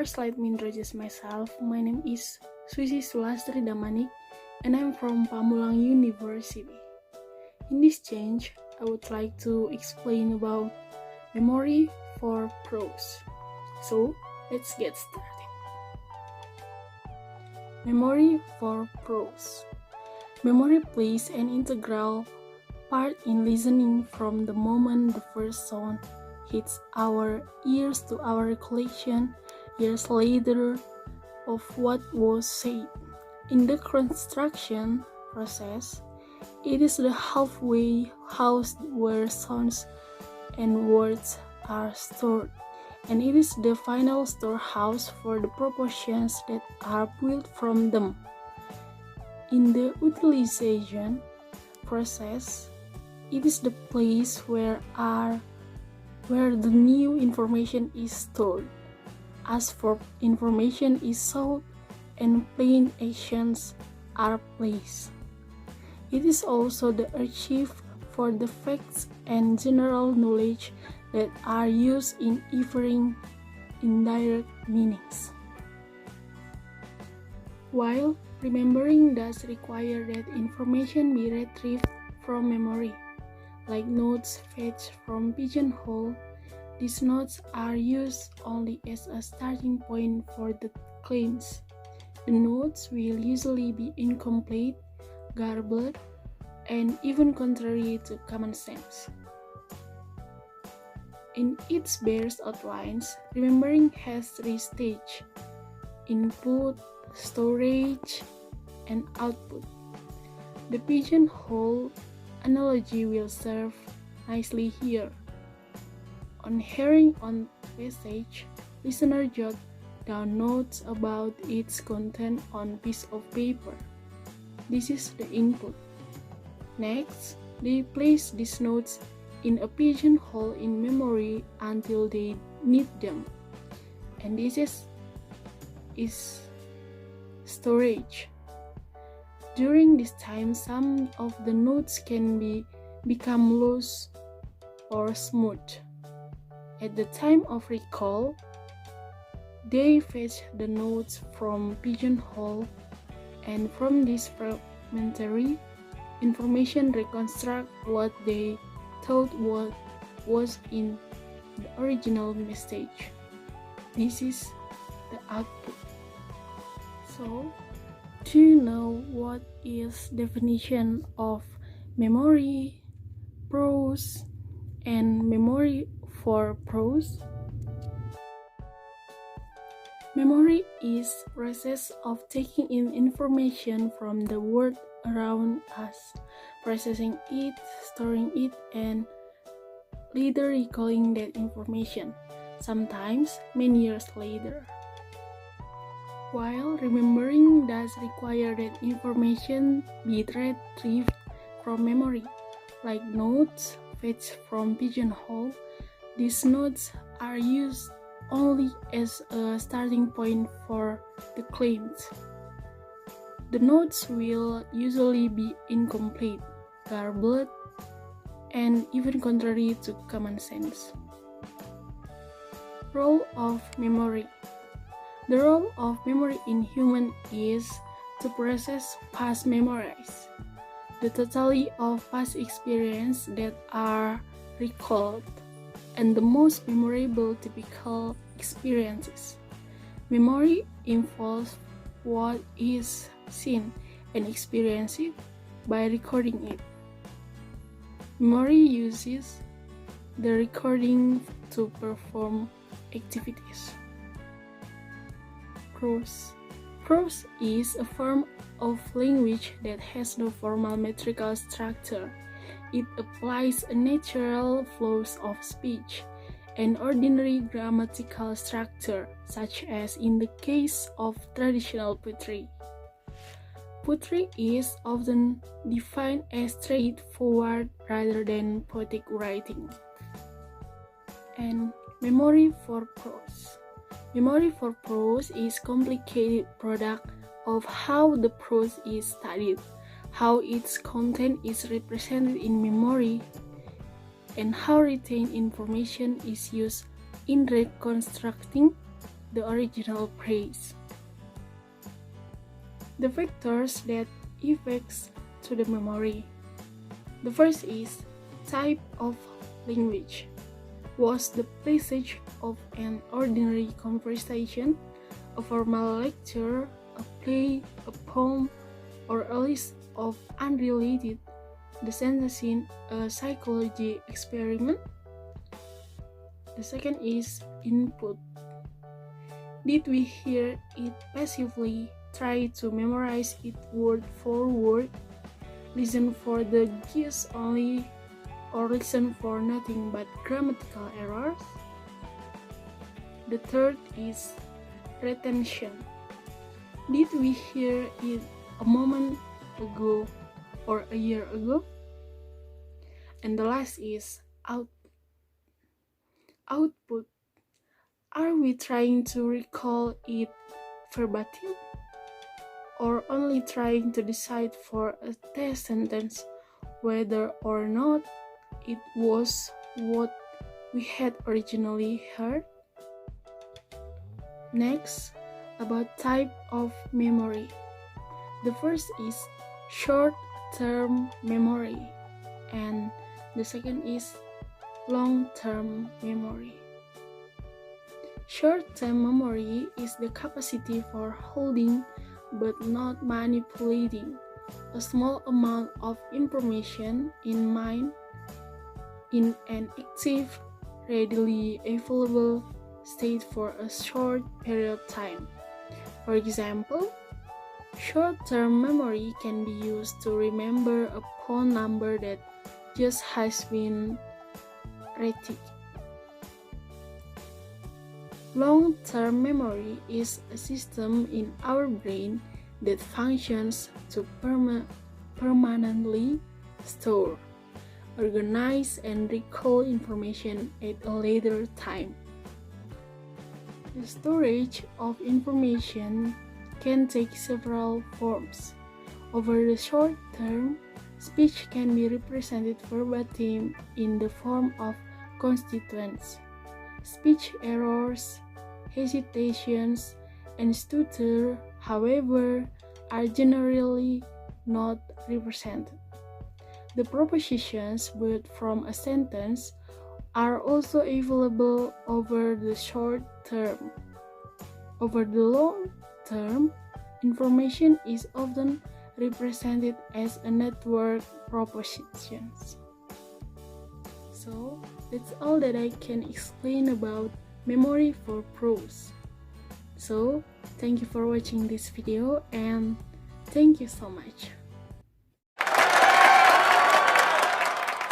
First, let me introduce myself. My name is Sulastri Damanik, and I'm from Pamulang University. In this change, I would like to explain about memory for prose. So, let's get started. Memory for prose. Memory plays an integral part in listening from the moment the first sound hits our ears to our recollection years later of what was said. In the construction process, it is the halfway house where sounds and words are stored, and it is the final storehouse for the proportions that are built from them. In the utilization process, it is the place where the new information is stored. As for information is sought and plain actions are placed. It is also the archive for the facts and general knowledge that are used in inferring indirect meanings. While remembering does require that information be retrieved from memory, like notes fetched from Pigeonhole, these notes are used only as a starting point for the claims. The notes will usually be incomplete, garbled, and even contrary to common sense. In its base outlines, remembering has three stages: input, storage, and output. The pigeonhole analogy will serve nicely here. On hearing on passage, listener jot down notes about its content on piece of paper. This is the input. Next, they place these notes in a pigeonhole in memory until they need them. And this is storage. During this time, some of the notes can become loose or smooth. At the time of recall, they fetch the notes from pigeonhole, and from this fragmentary information reconstruct what they thought was in the original message. This is the output. So, do you know what is definition of memory, prose, and memory for prose? Memory is process of taking in information from the world around us, processing it, storing it, and later recalling that information, sometimes many years later. While remembering does require that information be retrieved from memory, like notes fetched from pigeonhole, these notes are used only as a starting point for the claims. The notes will usually be incomplete, garbled, and even contrary to common sense. Role of memory. The role of memory in human is to process past memories, the totality of past experience that are recalled, and the most memorable typical experiences. Memory involves what is seen and experienced by recording it. Memory uses the recording to perform activities. Prose. Prose is a form of language that has no formal metrical structure. It applies a natural flows of speech, an ordinary grammatical structure, such as in the case of traditional poetry. Poetry is often defined as straightforward rather than poetic writing. And memory for prose. Memory for prose is a complicated product of how the prose is studied, how its content is represented in memory, and how retained information is used in reconstructing the original phrase. The factors that affects to the memory. The first is type of language. Was the passage of an ordinary conversation, a formal lecture, a play, a poem, or a list of unrelated sentences in a psychology experiment? The second is input. Did we hear it passively, try to memorize it word for word, listen for the gist only, or listen for nothing but grammatical errors? The third is retention. Did we hear it a moment ago or a year ago? And the last is output. Are we trying to recall it verbatim, or only trying to decide for a test sentence whether or not it was what we had originally heard? Next, about type of memory. The first is short-term memory, and the second is long-term memory. Short-term memory is the capacity for holding but not manipulating a small amount of information in mind in an active, readily available state for a short period of time. For example, short-term memory can be used to remember a phone number that just has been read. Long-term memory is a system in our brain that functions to permanently store, organize, and recall information at a later time. The storage of information can take several forms. Over the short term, speech can be represented verbatim in the form of constituents. Speech errors, hesitations, and stutter, however, are generally not represented. The propositions built from a sentence are also available over the short term. Over the long term, information is often represented as a network propositions. So, that's all that I can explain about memory for prose. So, thank you for watching this video and thank you so much.